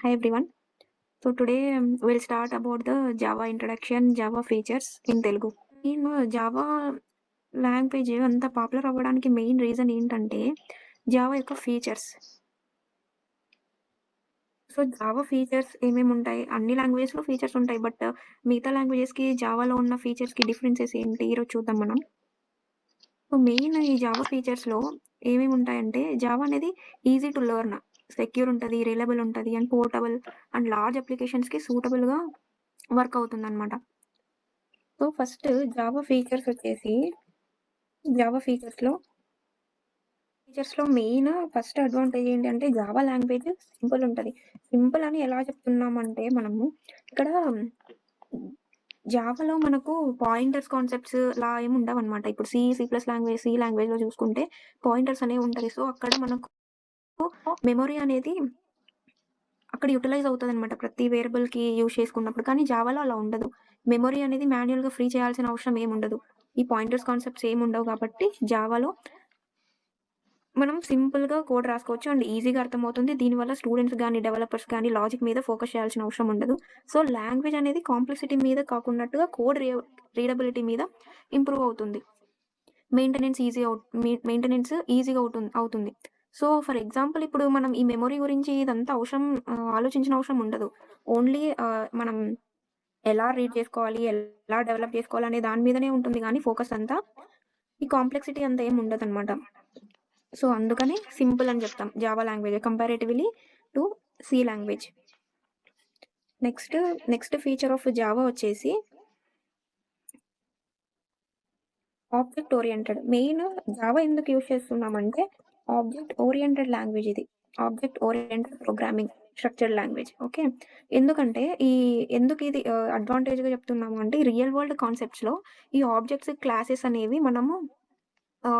Hi everyone. So today we'll start about the Java introduction, Java features in Telugu. నేను Java language అంత popular అవ్వడానికి main reason ఏంటంటే Java యొక్క features. So Java features ఏమేమి ఉంటాయి? అన్ని లాంగ్వేజెస్‌లో ఫీచర్స్ ఉంటాయి. బట్ మిగతా లాంగ్వేజెస్‌కి జావాలో ఉన్న ఫీచర్స్‌కి డిఫరెన్సెస్ ఏంటి? ఈరోజు చూద్దాం మనం. సో మెయిన్ ఈ జావా ఫీచర్స్‌లో ఏమేమి ఉంటాయంటే జావా అనేది ఈజీ టు లెర్న్, సెక్యూర్ ఉంటది, రిలయబుల్ ఉంటది అండ్ పోర్టబుల్ అండ్ లార్జ్ అప్లికేషన్స్‌కి సూటబుల్‌గా వర్క్ అవుతుందనమాట. సో ఫస్ట్ జావా ఫీచర్స్ వచ్చేసి జావా ఫీచర్స్‌లో మెయిన్ ఫస్ట్ అడ్వాంటేజ్ ఏంటంటే జావా లాంగ్వేజ్ సింపుల్ ఉంటది. సింపుల్ అని ఎలా చెప్తున్నామంటే మనము ఇక్కడ జావాలో మనకు పాయింటర్స్ కాన్సెప్ట్స్ లా ఏమి ఉండవనమాట. ఇప్పుడు సి లాంగ్వేజ్‌లో చూసుకుంటే పాయింటర్స్ అనేవి ఉంటది. సో అక్కడ మనకు మెమరీ అనేది అక్కడ యుటిలైజ్ అవుతదనమాట. ప్రతి వేరియబుల్‌కి యూజ్ చేసుకున్నప్పుడు. కానీ జావాలో అలా ఉండదు. మెమరీ అనేది మాన్యుయల్‌గా ఫ్రీ చేయాల్సిన అవసరం ఏముండదు. ఈ పాయింటర్స్ కాన్సెప్ట్స్ ఏముండవు కాబట్టి జావాలో మనం సింపుల్‌గా కోడ్ రాసుకోవచ్చు అండ్ ఈజీగా అర్థమవుతుంది. దీనివల్ల స్టూడెంట్స్ గాని, డెవలపర్స్ గాని లాజిక్ మీద ఫోకస్ చేయాల్సిన అవసరం ఉండదు. సో, లాంగ్వేజ్ అనేది కాంప్లెక్సిటీ మీద కాకున్నట్టుగా కోడ్ రీడబిలిటీ మీద ఇంప్రూవ్ అవుతుంది. మెయింటెనెన్స్ ఈజీగా అవుతుంది. సో, ఫర్ ఎగ్జాంపుల్ ఇప్పుడు మనం ఈ మెమరీ గురించి ఇదంతా అవసరం ఆలోచించిన అవసరం ఉండదు. ఓన్లీ మనం ఎలా రీడ్ చేసుకోవాలి, ఎలా డెవలప్ చేసుకోవాలి అనే దాని మీదనే ఉంటుంది గానీ ఫోకస్ అంతా. ఈ కాంప్లెక్సిటీ అంత ఏమి ఉండదనమాట. సో, అందుకని సింపుల్ అని చెప్తాం Java language comparatively to C language. Next feature of Java వచ్చేసి ఆబ్జెక్ట్ ఓరియెంటెడ్. మెయిన్ జావా ఎందుకు యూజ్ చేస్తున్నామంటే ఆబ్జెక్ట్ ఓరియెంటెడ్ లాంగ్వేజ్ ఇది. Object oriented programming structured language. Okay. ఎందుకంటే ఎందుకు ఇది అడ్వాంటేజ్‌గా చెప్తున్నాము అంటే రియల్ వరల్డ్ కాన్సెప్ట్స్‌లో ఈ ఆబ్జెక్ట్స్, క్లాసెస్ అనేవి మనము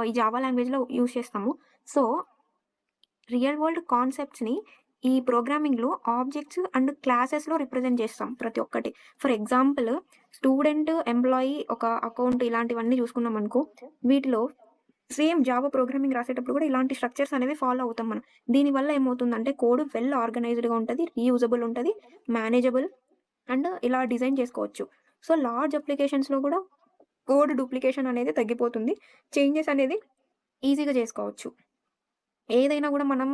ఈ జావా లాంగ్వేజ్‌లో యూజ్ చేస్తాము. సో రియల్ వరల్డ్ కాన్సెప్ట్స్‌ని ఈ ప్రోగ్రామింగ్‌లో ఆబ్జెక్ట్స్ అండ్ క్లాసెస్‌లో రిప్రజెంట్ చేస్తాం ప్రతి ఒక్కటి. ఫర్ ఎగ్జాంపుల్ స్టూడెంట్, ఎంప్లాయీ, ఒక అకౌంట్ ఇలాంటివన్నీ చూసుకున్నామనుకో, వీటిలో సేమ్ జావా ప్రోగ్రామింగ్ రాసేటప్పుడు కూడా ఇలాంటి స్ట్రక్చర్స్ అనేవి ఫాలో అవుతాం మనం. దీనివల్ల ఏమవుతుందంటే కోడ్ వెల్ ఆర్గనైజ్డ్‌గా ఉంటది, రీయూజబుల్ ఉంటది, మేనేజబుల్ అండ్ ఇలా డిజైన్ చేసుకోవచ్చు. సో లార్జ్ అప్లికేషన్స్‌లో కూడా కోడ్ డూప్లికేషన్ అనేది తగ్గిపోతుంది. చేంజెస్ అనేది ఈజీగా చేసుకోవచ్చు. ఏదైనా గూడా మనం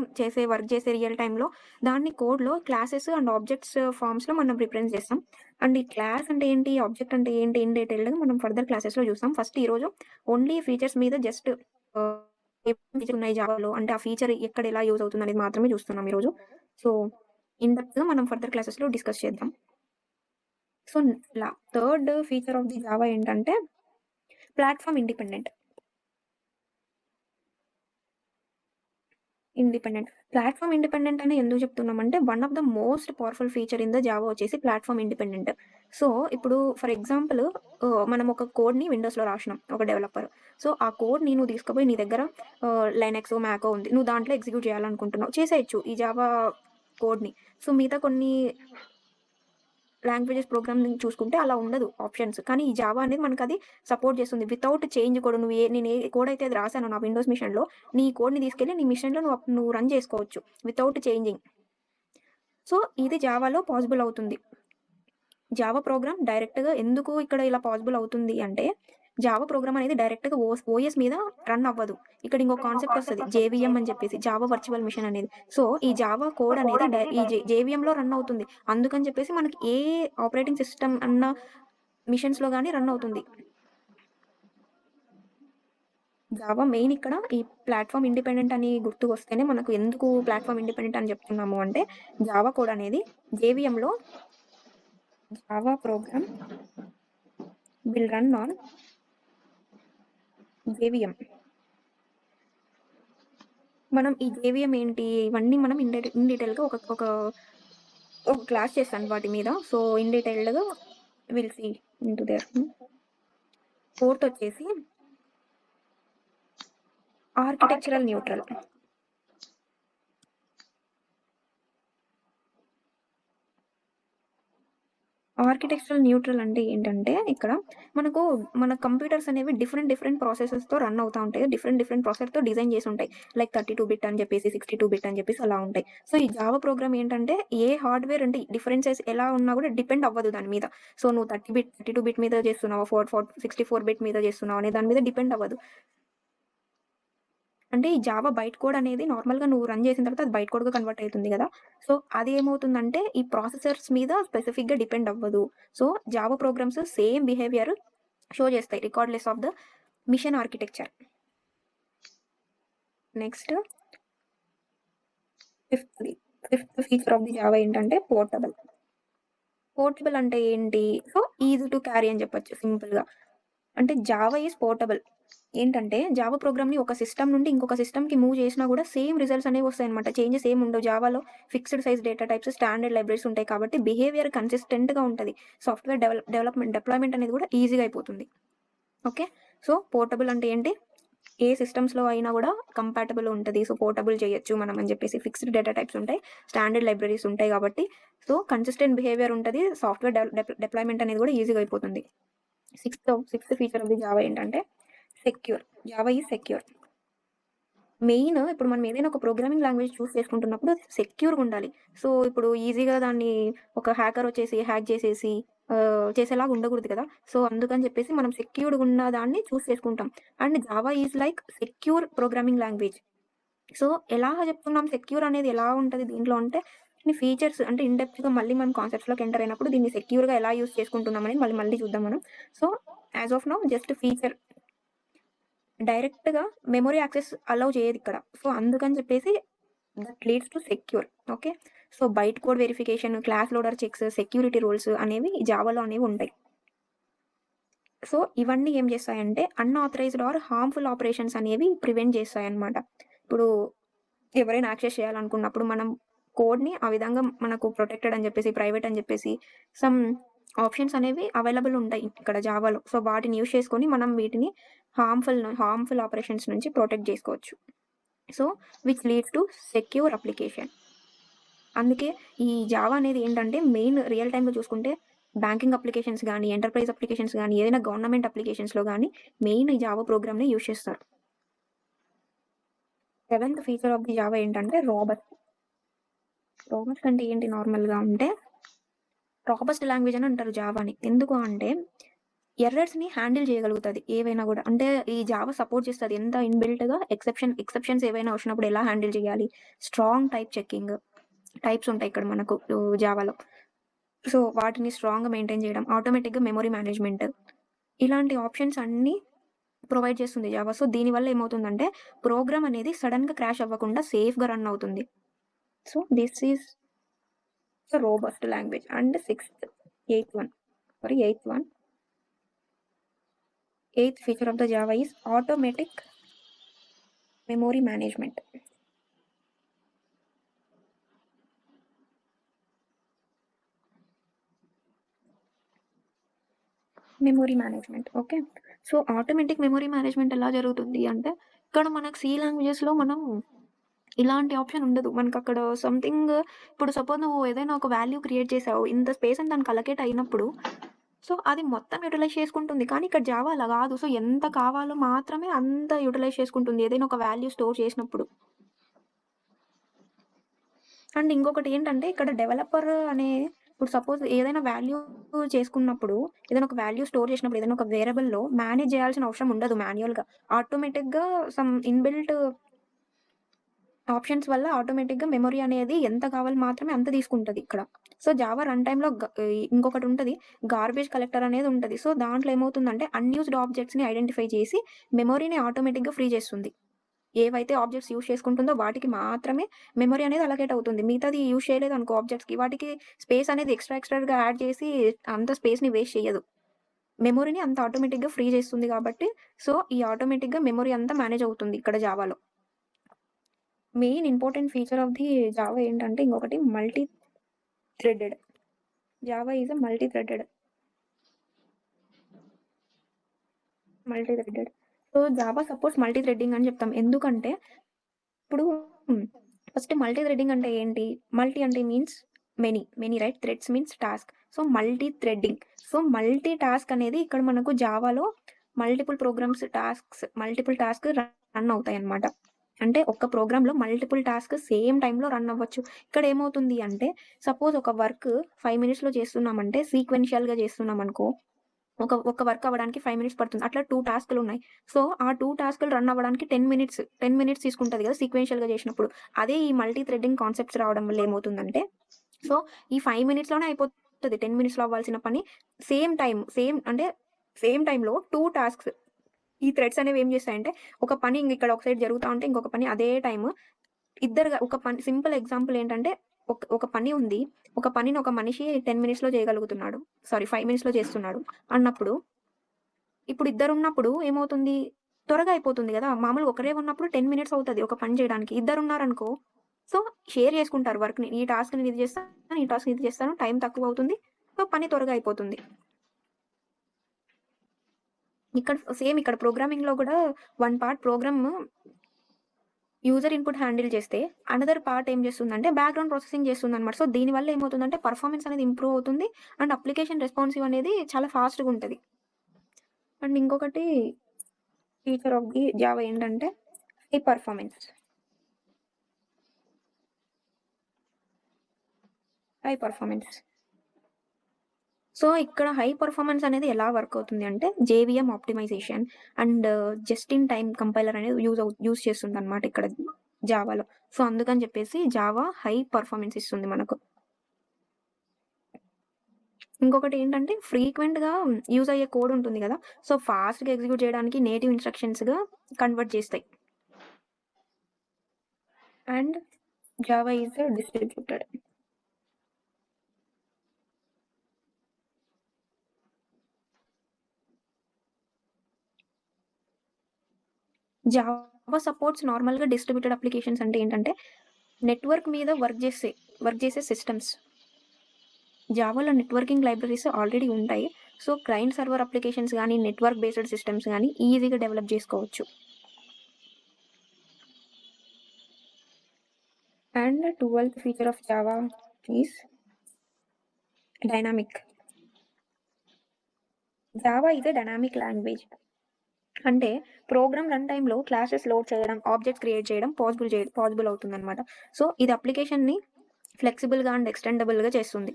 వర్క్ చేసే రియల్ టైమ్‌లో దాన్ని కోడ్‌లో క్లాసెస్ అండ్ ఆబ్జెక్ట్స్ ఫార్మ్స్‌లో మనం రిప్రజెంట్ చేస్తాం. అండ్ ఈ క్లాస్ అంటే ఏంటి? ఆబ్జెక్ట్ అంటే ఏంటి? ఇన్ డీటెయిల్డ్‌గా మనం ఫర్దర్ క్లాసెస్‌లో చూస్తాం. ఫస్ట్ ఈరోజు ఓన్లీ ఫీచర్స్ మీద జస్ట్ ఆహ్, ఏం ఫీచర్స్ ఉన్నాయి జావాలో అంటే ఆ ఫీచర్ ఎక్కడ ఎలా యూజ్ అవుతుందనేది మాత్రమే చూస్తున్నాం ఈరోజు. సో, ఇన్ డెప్త్‌గా మనం ఫర్దర్ క్లాసెస్‌లో డిస్కస్ చేద్దాం. So, third feature of the Java ఏంటంటే ప్లాట్‌ఫార్మ్ ఇండిపెండెంట్. ప్లాట్‌ఫార్మ్ ఇండిపెండెంట్ అని ఎందుకు చెప్తున్నామంటే, one of the most powerful feature in the Java వచ్చేసి ప్లాట్‌ఫార్మ్ ఇండిపెండెంట్. సో, ఇప్పుడు ఫర్ ఎగ్జాంపుల్ మనం ఒక కోడ్‌ని విండోస్‌లో రాసినాం ఒక డెవలపర్. సో, ఆ కోడ్‌ని నువ్వు తీసుకుపోయి నీ దగ్గర లైనక్సో, మ్యాకో ఉంది. నువ్వు దాంట్లో ఎగ్జిక్యూట్ చేయాలనుకుంటున్నావు. చేసేయొచ్చు ఈ జావా కోడ్‌ని. సో, మిగతా కొన్ని లాంగ్వేజెస్ ప్రోగ్రామింగ్ చూసుకుంటే అలా ఉండదు ఆప్షన్స్. కానీ ఈ జావా అనేది మనకది సపోర్ట్ చేస్తుంది. వితౌట్ చేంజ్ కూడా నేను ఏ కోడ్ అయితే అది రాసానో నా విండోస్ మిషన్‌లో, నీ కోడ్‌ని తీసుకెళ్ళి నీ మిషన్‌లో నువ్వు రన్ చేసుకోవచ్చు. Without changing. సో, ఇది జావాలో పాసిబుల్ అవుతుంది. జావా ప్రోగ్రామ్ డైరెక్ట్‌గా ఎందుకు ఇక్కడ ఇలా పాసిబుల్ అవుతుంది అంటే, జావా ప్రోగ్రామ్ అనేది డైరెక్ట్‌గా ఓఎస్ మీద రన్ అవ్వదు. ఇక్కడ ఇంకో కాన్సెప్ట్ వస్తది. జేవీఎం అని చెప్పేసి జావా వర్చువల్ మిషన్ అనేది. సో, ఈ జావా కోడ్ అనేది ఈ జేవీఎంలో రన్ అవుతుంది. అందుకని చెప్పేసి మనకి ఏ ఆపరేటింగ్ సిస్టమ్ అన్న మిషన్స్‌లో గాని రన్ అవుతుంది. జావా మెయిన్ ఇక్కడ ఈ ప్లాట్‌ఫార్మ్ ఇండిపెండెంట్ అని గుర్తుకొస్తేనే మనకు ఎందుకు ప్లాట్‌ఫార్మ్ ఇండిపెండెంట్ అని చెప్తున్నాము అంటే, జావా కోడ్ అనేది జేవీఎంలో Java program will run on JVM. మనం ఈ జేవీఎం ఏంటి? ఇవన్నీ మనం ఇన్ డీటెయిల్‌గా ఒక క్లాస్ చేశాను వాటి మీద. సో, ఇన్ డీటెయిల్డ్‌గా will see into there. Fourth వచ్చేసి ఆర్కిటెక్చరల్ న్యూట్రల్. ఆర్కిటెక్చరల్ న్యూట్రల్ అంటే ఏంటంటే, ఇక్కడ మనకు మన కంప్యూటర్స్ అనేవి డిఫరెంట్ ప్రాసెసెస్‌తో రన్ అవుతా ఉంటాయి. డిఫరెంట్ ప్రాసెసర్‌తో డిజైన్ చేసుంటాయి. లైక్ 32 బిట్ అని చెప్పేసి, 62 బిట్ అని చెప్పేసి అలా ఉంటాయి. సో, ఈ జావా ప్రోగ్రామ్ ఏంటంటే, ఏ హార్డ్‌వేర్ అంటే డిఫరెన్సెస్ ఎలా ఉన్నా కూడా డిపెండ్ అవ్వదు దాని మీద. సో, నువ్వు 32 బిట్ మీద చేస్తున్నావా, 64 బిట్ మీద చేస్తున్నావా అనే దాని మీద డిపెండ్ అవ్వదు. అంటే ఈ జావా బైట్ కోడ్ అనేది నార్మల్‌గా నువ్వు రన్ చేసిన తర్వాత అది బైట్ కోడ్‌గా కన్వర్ట్ అయితుంది గదా! సో, అది ఏమవుతుందంటే ఈ ప్రాసెసర్స్ మీద స్పెసిఫిక్‌గా డిపెండ్ అవ్వదు. So, Java programs same behaviour show చేస్తాయి regardless of the machine architecture. Next ఫిఫ్త్‌ది. Fifth feature of the Java ఏంటంటే పోర్టబుల్. పోర్టబుల్ అంటే ఏంటి? సో, ఈజీ టు క్యారీ అని చెప్పొచ్చు సింపుల్‌గా. అంటే జావా ఈజ్ పోర్టబుల్. ఏంటంటే జావా ప్రోగ్రామ్‌ని ఒక సిస్టమ్ నుండి ఇంకొక సిస్టమ్‌కి మూవ్ చేసినా గూడా సేమ్ రిజల్ట్స్ అనేవి వస్తాయన్నమాట. చేంజెస్ ఏమి ఉండవు. జావాలో fixed size data types, standard libraries ఉంటాయి కాబట్టి బిహేవియర్ కన్సిస్టెంట్‌గా ఉంటది. సాఫ్ట్‌వేర్ డిప్లాయ్‌మెంట్ అనేది గూడా ఈజీగా అయిపోతుంది. ఓకే. సో, పోర్టబుల్ అంటే ఏంటి? ఏ సిస్టమ్స్‌లో అయినా గూడా కంపాటబుల్ ఉంటది. సో, పోర్టబుల్ చేయొచ్చు మనం అని జెప్పేసి ఫిక్స్డ్ డేటా టైప్స్ ఉంటాయి. స్టాండర్డ్ లైబ్రరీస్ ఉంటాయి గాబట్టి సో, కన్సిస్టెంట్ బిహేవియర్ ఉంటది. సాఫ్ట్‌వేర్ డిప్లాయ్‌మెంట్ అనేది గూడా ఈజీగా అయిపోతుంది. Sixth feature of the Java ఏంటంటే secure. Java is secure. Main ఇప్పుడు మనం ఏదైనా ఒక ప్రోగ్రామింగ్ లాంగ్వేజ్ చూజ్ చేసుకుంటున్నప్పుడు సెక్యూర్‌గా ఉండాలి. సో, ఇప్పుడు ఈజీగా దాన్ని ఒక హ్యాకర్ వచ్చేసి హ్యాక్ చేసేసి చేసేలాగా ఉండకూడదు కదా! సో, అందుకని చెప్పేసి మనం సెక్యూర్డ్‌గా ఉన్న దాన్ని చూజ్ చేసుకుంటాం. And Java is like secure programming language. So, ఎలా చెప్తున్నాం సెక్యూర్ అనేది ఎలా ఉంటది దీంట్లో అంటే కొన్ని ఫీచర్స్ అంటే ఇన్ డెప్త్‌గా మళ్ళీ మనం కాన్సెప్ట్స్‌లోకి ఎంటర్ అయినప్పుడు దీన్ని సెక్యూర్‌గా ఎలా యూజ్ చేసుకుంటున్నాం అనేది మళ్ళీ చూద్దాం మనం. So, as of now just feature డైరెక్ట్‌గా మెమరీ యాక్సెస్ అలౌ చేయదిక్కడ. సో, అందుకని చెప్పేసి that leads to secure. Okay. So, byte code verification, class loader checks, security rules అనేవి జావాలో అనేవి ఉంటాయి. సో, ఇవన్నీ ఏం చేస్తాయంటే అన్‌ఆథరైజ్డ్ ఆర్ హార్మ్‌ఫుల్ ఆపరేషన్స్ అనేవి ప్రివెంట్ చేస్తాయన్నమాట. ఇప్పుడు ఎవరైనా యాక్సెస్ చేయాలనుకున్నప్పుడు మనం కోడ్‌ని ఆ విధంగా మనకు ప్రొటెక్టెడ్ అని చెప్పేసి, ప్రైవేట్ అని చెప్పేసి సమ్ ఆప్షన్స్ అనేవి అవైలబుల్ ఉంటాయి ఇక్కడ జావాలో. సో, వాటిని యూజ్ చేసుకొని మనం వీటిని హార్మ్‌ఫుల్ ఆపరేషన్స్ నుంచి ప్రొటెక్ట్ జేసుకోవచ్చు. So, which leads to secure application. అందుకే ఈ జావా అనేది ఏంటంటే మెయిన్ రియల్ టైమ్‌లో చూసుకుంటే బ్యాంకింగ్ అప్లికేషన్స్ గానీ, ఎంటర్‌ప్రైజ్ అప్లికేషన్స్ గానీ, ఏదైనా గవర్నమెంట్ అప్లికేషన్స్‌లో గానీ మెయిన్ ఈ జావా ప్రోగ్రామ్‌ని యూజ్ చేస్తారు. Seventh feature of the Java ఏంటంటే రాబస్ట్. రాబస్ట్ అంటే ఏంటి నార్మల్‌గా అంటే రాబస్ట్ లాంగ్వేజ్ అని అంటారు జావాని. ఎందుకు అంటే ఎర్రర్స్‌ని హ్యాండిల్ చేయగలుగుతది ఏవైనా గూడా. అంటే ఈ జావా సపోర్ట్ చేస్తది. ఎంత ఇన్‌బిల్ట్‌గా ఎక్సెప్షన్స్ ఏవైనా వచ్చినప్పుడు ఎలా హ్యాండిల్ చేయాలి, స్ట్రాంగ్ టైప్ చెకింగ్, టైప్స్ ఉంటాయి ఇక్కడ మనకు జావాలో. సో, వాటిని స్ట్రాంగ్‌గా మెయింటైన్ చేయడం, ఆటోమేటిక్‌గా మెమరీ మేనేజ్‌మెంట్ ఇలాంటి ఆప్షన్స్ అన్నీ ప్రొవైడ్ చేస్తుంది జావా. సో, దీనివల్ల ఏమవుతుందంటే ప్రోగ్రామ్ అనేది సడెన్‌గా క్రాష్ అవ్వకుండా సేఫ్‌గా రన్ అవుతుంది. So, this is the robust language. And eighth one eighth one eighth feature of the Java is automatic memory management. Memory management. Okay. So, automatic memory management ఎలా జరుగుతుంది అంటే, ఇక్కడ మనకు సి లాంగ్వేజెస్‌లో మనం ఇలాంటి ఆప్షన్ ఉండదు. మనకక్కడ సంథింగ్ ఇప్పుడు సపోజ్ నువ్వు ఏదైనా ఒక వాల్యూ క్రియేట్ చేసావు. ఇంత స్పేస్ అని దానికి అలొకేట్ అయినప్పుడు, సో, అది మొత్తం యుటిలైజ్ చేసుకుంటుంది. కానీ ఇక్కడ జావా అలా గాదు. సో, ఎంత కావాలో మాత్రమే అంత యుటిలైజ్ చేసుకుంటుంది. ఏదైనా ఒక వాల్యూ స్టోర్ చేసినప్పుడు. అండ్ ఇంకొకటి ఏంటంటే ఇక్కడ డెవలపర్ అనే ఇప్పుడు సపోజ్ ఏదైనా వాల్యూ చేసుకున్నప్పుడు, ఏదైనా ఒక వాల్యూ స్టోర్ చేసినప్పుడు, ఏదైనా ఒక వేరియబుల్‌లో మేనేజ్ చేయాల్సిన అవసరం ఉండదు మాన్యుయల్‌గా. ఆటోమేటిక్‌గా సమ్ ఇన్‌బిల్ట్ ఆప్షన్స్ వల్ల ఆటోమేటిక్‌గా మెమరీ అనేది ఎంత కావాలో మాత్రమే అంత తీసుకుంటది ఇక్కడ. సో, జావా రన్ టైమ్‌లో ఇంకొకటుంటది. గార్బేజ్ కలెక్టర్ అనేది ఉంటది. సో, దాంట్లో ఏమవుతుందంటే అన్‌యూజ్డ్ ఆబ్జెక్ట్స్‌ని ఐడెంటిఫై చేసి మెమరీని ఆటోమేటిక్‌గా ఫ్రీ చేస్తుంది. ఏవైతే ఆబ్జెక్ట్స్ యూజ్ చేసుకుంటుందో వాటికి మాత్రమే మెమరీ అనేది అలొకేట్ అవుతుంది. మిగతాది యూజ్ చేయలేదనుకో ఆబ్జెక్ట్స్‌కి వాటికి స్పేస్ అనేది ఎక్స్‌ట్రాగా యాడ్ చేసి అంత స్పేస్‌ని వేస్ట్ చెయ్యదు. మెమరీని అంత ఆటోమేటిక్‌గా ఫ్రీ చేస్తుంది కాబట్టి, సో, ఈ ఆటోమేటిక్‌గా మెమరీ అంతా మేనేజ్ అవుతుంది ఇక్కడ జావాలో. Main important feature of the Java ఏంటంటే ఇంకొకటి threaded. Java is a multi threaded. So, Java supports multi threading అని చెప్తాం. ఎందుకంటే ఇప్పుడు ఫస్ట్ మల్టీ థ్రెడింగ్ అంటే ఏంటి? మల్టీ అంటే means many right, threads means task. So multi threading. So multi task అనేది ఇక్కడ మనకు జావాలో మల్టిపుల్ టాస్క్ రన్ అవుతాయి అనమాట. అంటే ఒక్క ప్రోగ్రామ్లో మల్టిపుల్ టాస్క్ సేమ్ టైంలో రన్ అవ్వచ్చు. ఇక్కడ ఏమవుతుంది అంటే సపోజ్ ఒక వర్క్ 5 మినిట్స్లో చేస్తున్నామంటే సీక్వెన్షియల్గా చేస్తున్నాం అనుకో, ఒక వర్క్ అవ్వడానికి 5 మినిట్స్ పడుతుంది. అట్లా 2 టాస్క్‌లు ఉన్నాయి. సో, ఆ 2 టాస్క్‌లు రన్ అవ్వడానికి 10 మినిట్స్ తీసుకుంటది కదా! సీక్వెన్షియల్‌గా చేసినప్పుడు. అదే ఈ మల్టీ థ్రెడింగ్ కాన్సెప్ట్స్ రావడం వల్ల ఏమవుతుందంటే, సో, ఈ 5 మినిట్స్‌లోనే అయిపోతది. 10 మినిట్స్‌లో అవ్వాల్సిన పని సేమ్ టైమ్‌లో 2 టాస్క్స్. ఈ థ్రెడ్స్ అనేవి ఏం చేస్తాయంటే, ఒక పని ఇక్కడ ఒక సైడ్ జరుగుతా ఉంటే, ఇంకొక పని అదే టైము ఒక పని సింపుల్ ఎగ్జాంపుల్ ఏంటంటే, ఒక పని ఉంది. ఒక పనిని ఒక మనిషి 10 మినిట్స్‌లో చేయగలుగుతున్నాడు. సారీ 5 మినిట్స్‌లో చేస్తున్నాడు అన్నప్పుడు, ఇప్పుడు ఇద్దరున్నప్పుడు ఏమవుతుంది? త్వరగా అయిపోతుంది గదా! మామూలుగా ఒకరే ఉన్నప్పుడు 10 మినిట్స్ అవుతది ఒక పని చేయడానికి. ఇద్దరున్నారనుకో, సో, షేర్ చేసుకుంటారు వర్క్‌ని. ఈ టాస్క్ నేను ఇది చేస్తాను, ఈ టాస్క్ ఇది చేస్తాను. టైం తక్కువవుతుంది. సో, పని త్వరగా అయిపోతుంది. ఇక్కడ ప్రోగ్రామింగ్‌లో గూడా one part program user input handle చేస్తే, అనదర్ పార్ట్ ఏం చేస్తుందంటే బ్యాక్‌గ్రౌండ్ ప్రాసెసింగ్ చేస్తుందనమాట. సో, దీనివల్ల ఏమవుతుందంటే పర్ఫార్మెన్స్ అనేది ఇంప్రూవ్ అవుతుంది. అండ్ అప్లికేషన్ రెస్పాన్సివ్ అనేది చాలా ఫాస్ట్‌గా ఉంటది. అండ్ ఇంకొకటి ఫీచర్ ఆఫ్ ది జావా ఏంటంటే high performance. High performance. So, ఇక్కడ హై పర్ఫార్మెన్స్ అనేది ఎలా వర్క్ అవుతుంది అంటే JVM optimization and just in time compiler అనేది యూజ్ చేస్తుందనమాట ఇక్కడ జావాలో. సో, అందుకని చెప్పేసి జావా హై పర్ఫార్మెన్స్ ఇస్తుంది మనకు. ఇంకొకటి ఏంటంటే ఫ్రీక్వెంట్‌గా యూజ్ అయ్యే కోడ్ ఉంటుంది గదా! సో, ఫాస్ట్‌గా ఎగ్జిక్యూట్ చేయడానికి నేటివ్ ఇన్‌స్ట్రక్షన్స్‌గా కన్వర్ట్ చేస్తాయి. And Java is distributed. Java supports నార్మల్‌గా డిస్ట్రిబ్యూటెడ్ అప్లికేషన్స్ అంటే ఏంటంటే, నెట్వర్క్ మీద వర్క్ చేసే సిస్టమ్స్. జావాలో నెట్వర్కింగ్ లైబ్రరీస్ ఆల్రెడీ ఉంటాయి. సో, క్లయింట్ సర్వర్ అప్లికేషన్స్ గానీ, నెట్వర్క్ బేస్డ్ సిస్టమ్స్ గానీ ఈజీగా డెవలప్ జేసుకోవచ్చు. And 12th feature of Java is dynamic. Java is a dynamic language. అంటే ప్రోగ్రామ్ రన్ టైమ్‌లో క్లాసెస్ లోడ్ చేయడం, ఆబ్జెక్ట్స్ క్రియేట్ చేయడం పాసిబుల్ అవుతుందనమాట. సో, ఇది అప్లికేషన్‌ని ఫ్లెక్సిబుల్‌గా అండ్ ఎక్స్‌టెండబుల్‌గా చేస్తుంది.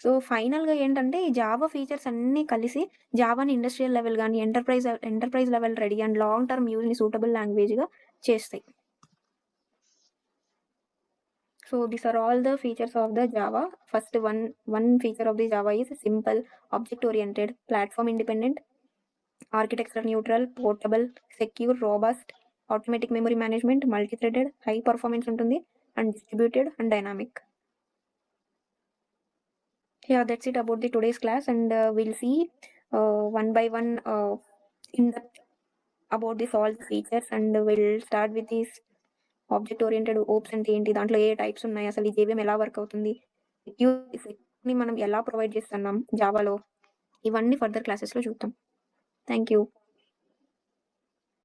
సో, ఫైనల్‌గా ఏంటంటే ఈ జావా ఫీచర్స్ అన్నీ కలిసి జావాని ఇండస్ట్రియల్ లెవెల్ గాని, enterprise level ready and long term యూజ్‌ని సూటబుల్ లాంగ్వేజ్‌గా చేస్తాయి. So, these are all the features of the Java. First one feature of the Java is simple, object oriented, platform independent, architecture neutral, portable, secure, robust, automatic memory management, multi threaded, high performance ఉంటుంది and distributed and dynamic. Yeah, that's it about the today's class, and we'll see one by one in depth about this all the features, and we'll start with this object oriented ops అంటే ఏంటి? దాంట్లో ఏ types ఉన్నాయి? అసలు ఈ JVM ఎలా work అవుతుంది? సెక్యూరిటీని మనం ఎలా ప్రొవైడ్ చేస్తున్నాం జావాలో? ఇవన్నీ ఫర్దర్ క్లాసెస్‌లో చూద్దాం. Thank you.